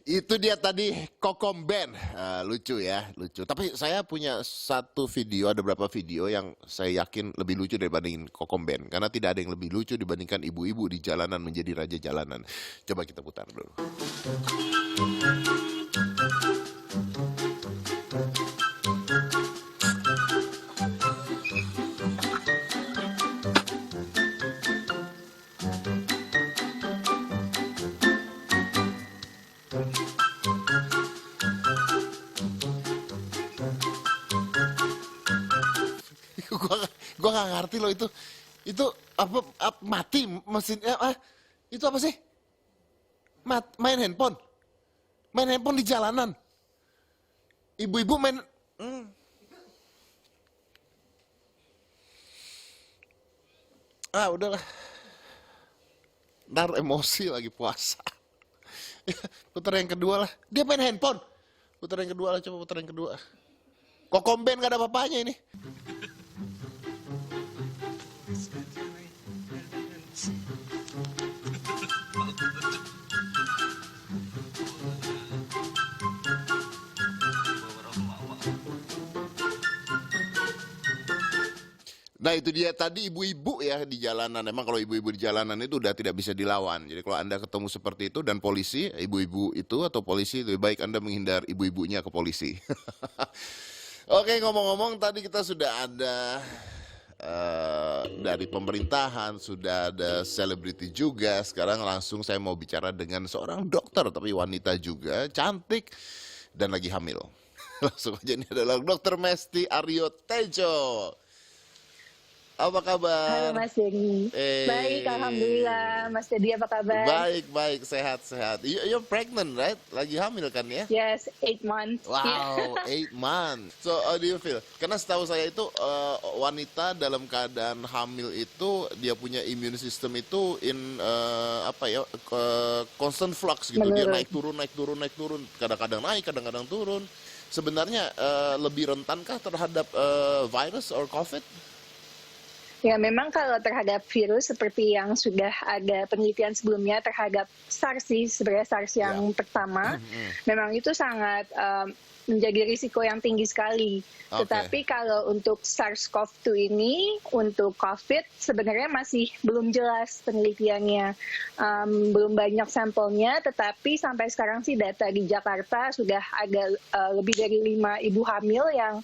Itu dia tadi Kokom Band. Lucu ya, lucu. Tapi saya punya satu video, ada beberapa video yang saya yakin lebih lucu dibandingin Kokom Band. Karena tidak ada yang lebih lucu dibandingkan ibu-ibu di jalanan menjadi raja jalanan. Coba kita putar dulu. Gua nggak ngerti loh itu apa mati mesinnya itu apa sih? Main handphone di jalanan, ibu-ibu main udahlah, ntar emosi lagi puasa. Putar yang kedua lah, dia main handphone. Putar yang kedua lah, coba putar yang kedua. Kokom Band gak ada apa-apanya ini. Nah itu dia tadi ibu-ibu ya di jalanan. Emang kalau ibu-ibu di jalanan itu udah tidak bisa dilawan. Jadi kalau Anda ketemu seperti itu dan polisi, ibu-ibu itu atau polisi, lebih baik Anda menghindar ibu-ibunya ke polisi. Oke, ngomong-ngomong tadi kita sudah ada dari pemerintahan, sudah ada selebriti juga. Sekarang langsung saya mau bicara dengan seorang dokter, tapi wanita juga, cantik dan lagi hamil. Langsung aja, ini adalah Dr. Mesti Aryo Tejo. Apa kabar? Halo Mas Dedi. Baik, alhamdulillah. Mas Dedi apa kabar? Baik, sehat. You're pregnant, right? Lagi hamil kan ya? Yes, 8 months. Wow, 8 months. So, how do you feel? Karena setahu saya itu wanita dalam keadaan hamil itu dia punya immune system itu constant flux gitu. Dia naik turun. Kadang-kadang naik, kadang-kadang turun. Sebenarnya lebih rentankah terhadap virus or COVID? Ya memang kalau terhadap virus seperti yang sudah ada penelitian sebelumnya terhadap SARS sih, sebenarnya SARS yang pertama, memang itu sangat menjadi risiko yang tinggi sekali. Okay. Tetapi kalau untuk SARS-CoV-2 ini, untuk COVID sebenarnya masih belum jelas penelitiannya. Belum banyak sampelnya, tetapi sampai sekarang sih data di Jakarta sudah ada lebih dari 5 ibu hamil yang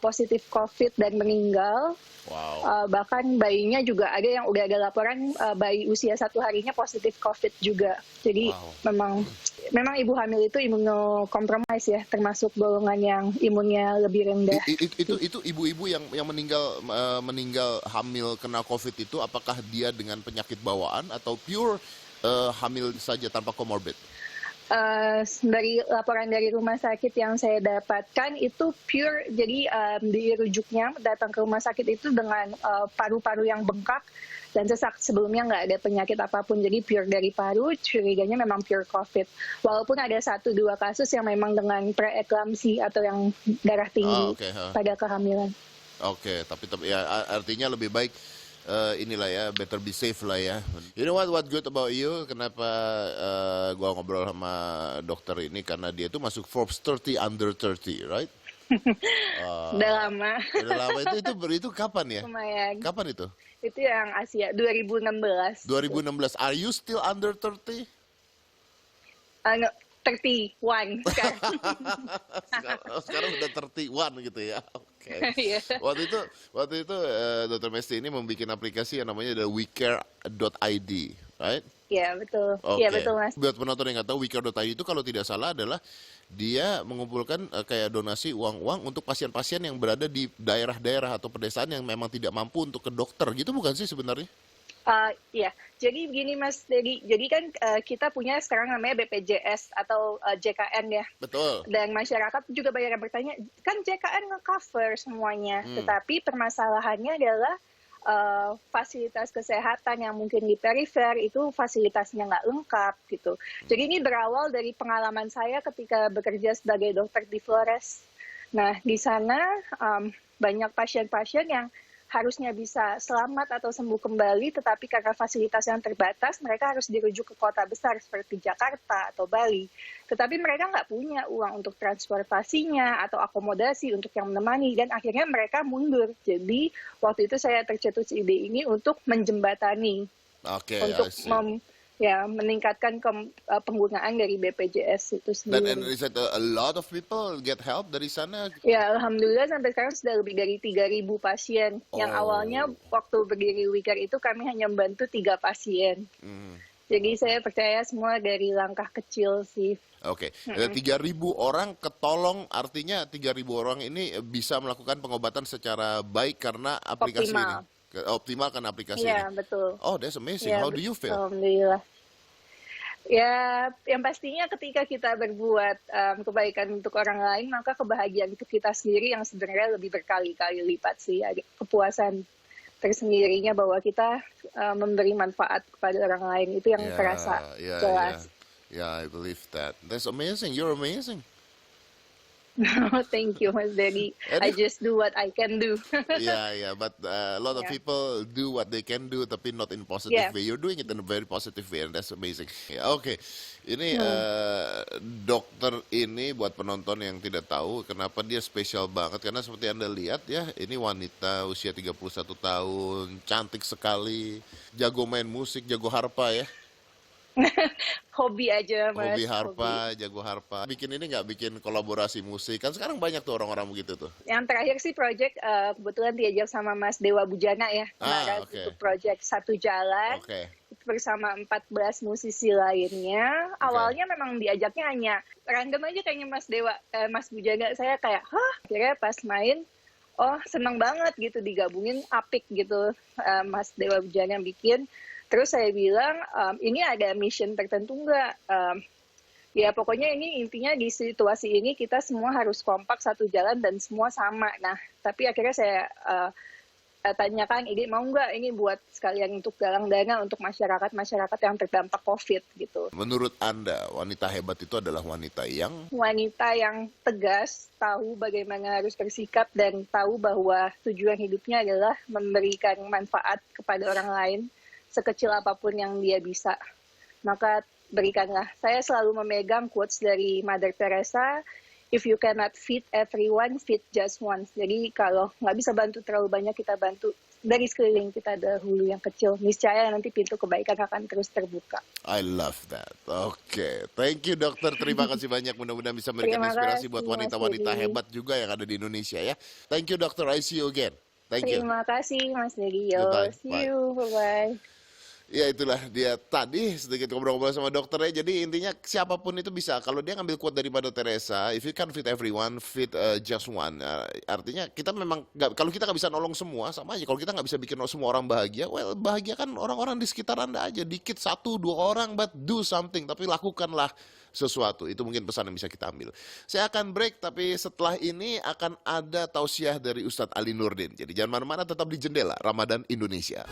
positif COVID dan meninggal. Wow. Bahkan bayinya juga ada yang udah ada laporan bayi usia 1 harinya positif COVID juga. Jadi memang ibu hamil itu imunokompromis ya, termasuk golongan yang imunnya lebih rendah. Itu ibu-ibu yang meninggal hamil kena COVID itu, apakah dia dengan penyakit bawaan atau pure hamil saja tanpa komorbid? Dari laporan dari rumah sakit yang saya dapatkan itu pure, jadi dirujuknya datang ke rumah sakit itu dengan paru-paru yang bengkak dan sesak, sebelumnya nggak ada penyakit apapun, jadi pure dari paru, curiganya memang pure COVID. Walaupun ada 1-2 kasus yang memang dengan preeklamsi atau yang darah tinggi pada kehamilan. Oke, tapi ya artinya lebih baik inilah ya, better be safe lah ya. You know what good about you? Kenapa gua ngobrol sama dokter ini karena dia tuh masuk Forbes 30 under 30, right? Udah Uh, lama, udah lama itu kapan ya? lumayan. Kapan itu? Itu yang Asia 2016. 2016. Are you still under 30? No, 31 sekarang. Sekarang udah 31 gitu ya. Oke. Iya. Waktu itu Dr. Mesti ini membuat aplikasi yang namanya adalah wecare.id, right? Iya, betul. Oke. Iya, betul, Mas. Buat penonton yang nggak tahu, wecare.id itu kalau tidak salah adalah dia mengumpulkan kayak donasi uang-uang untuk pasien-pasien yang berada di daerah-daerah atau pedesaan yang memang tidak mampu untuk ke dokter gitu, bukan sih sebenarnya? Iya, jadi begini Mas Dedi, jadi kan kita punya sekarang namanya BPJS atau JKN ya. Betul. Dan masyarakat juga banyak yang bertanya, kan JKN nge-cover semuanya, tetapi permasalahannya adalah fasilitas kesehatan yang mungkin di perifer itu fasilitasnya nggak lengkap gitu. Jadi ini berawal dari pengalaman saya ketika bekerja sebagai dokter di Flores. Nah, di sana banyak pasien-pasien yang harusnya bisa selamat atau sembuh kembali, tetapi karena fasilitas yang terbatas, mereka harus dirujuk ke kota besar seperti Jakarta atau Bali. Tetapi mereka nggak punya uang untuk transportasinya atau akomodasi untuk yang menemani, dan akhirnya mereka mundur. Jadi waktu itu saya tercetus ide ini untuk menjembatani, Oke, untuk I see. meningkatkan penggunaan dari BPJS itu Dan sendiri. is it a lot of people get help dari sana? Ya, alhamdulillah sampai sekarang sudah lebih dari 3.000 pasien. Yang Oh. awalnya waktu berdiri WeCare itu kami hanya membantu 3 pasien. Hmm. Jadi saya percaya semua dari langkah kecil sih. Oke, 3.000 orang ketolong, artinya 3.000 orang ini bisa melakukan pengobatan secara baik karena aplikasi Optimal. ini. Optimal karena aplikasi Iya, ini. betul. Oh, that's amazing. Ya, How do you feel? alhamdulillah. Ya, yang pastinya ketika kita berbuat kebaikan untuk orang lain, maka kebahagiaan itu kita sendiri yang sebenarnya lebih berkali-kali lipat sih. Ada kepuasan tersendirinya bahwa kita memberi manfaat kepada orang lain, itu yang terasa jelas. Yeah, I believe that. That's amazing. You're amazing. Thank you, Mas Dedi. And I if- just do what I can do. Yeah, but a lot of Yeah. people do what they can do, tapi not in positive Yeah. way. You're doing it in a very positive way, and that's amazing. Yeah, oke. Ini dokter ini buat penonton yang tidak tahu kenapa dia spesial banget, karena seperti Anda lihat ya, ini wanita usia 31 tahun, cantik sekali, jago main musik, jago harpa ya. Hobi aja, Mas. Hobi harpa, jago harpa. Bikin ini nggak, bikin kolaborasi musik, kan sekarang banyak tuh orang-orang begitu tuh. Yang terakhir sih project kebetulan diajak sama Mas Dewa Bujana ya. Kemarin Oke. itu project Satu Jalan. Oke. Itu bersama 14 musisi lainnya. Awalnya memang diajaknya hanya random aja kayaknya Mas Bujana. Saya kayak, akhirnya pas main, oh seneng banget gitu digabungin, apik gitu. Mas Dewa Bujana bikin. Terus saya bilang, ini ada mission tertentu nggak? Ya pokoknya ini intinya di situasi ini kita semua harus kompak satu jalan dan semua sama. Nah, tapi akhirnya saya tanyakan, ini mau nggak ini buat sekalian untuk galang dana untuk masyarakat yang terdampak COVID gitu. Menurut Anda, wanita hebat itu adalah wanita yang Wanita yang tegas, tahu bagaimana harus bersikap dan tahu bahwa tujuan hidupnya adalah memberikan manfaat kepada orang lain sekecil apapun yang dia bisa. Maka berikanlah. Saya selalu memegang quotes dari Mother Teresa, if you cannot feed everyone, feed just once. Jadi kalau nggak bisa bantu terlalu banyak, kita bantu dari sekeliling kita dahulu yang kecil. Niscaya nanti pintu kebaikan akan terus terbuka. I love that. Oke, thank you dokter. Terima kasih banyak. Mudah-mudahan bisa memberikan Terima inspirasi kasih, buat Mas wanita-wanita Dedi. hebat juga yang ada di Indonesia ya. Thank you dokter. I see you again. Thank you. Terima kasih Mas Dedi. Goodbye. See Bye. you. Bye-bye. Ya itulah dia tadi sedikit ngobrol-ngobrol sama dokternya. Jadi intinya siapapun itu bisa. Kalau dia ngambil quote dari Mother Teresa, if you can feed everyone, feed just one. Artinya kita memang kalau kita nggak bisa nolong semua, sama aja. Kalau kita nggak bisa bikin semua orang bahagia, well bahagia kan orang-orang di sekitar Anda aja. Dikit, 1-2 orang, but do something. Tapi lakukanlah sesuatu. Itu mungkin pesan yang bisa kita ambil. Saya akan break, tapi setelah ini akan ada tausiah dari Ustadz Ali Nurdin. Jadi jangan mana-mana, tetap di Jendela Ramadan Indonesia.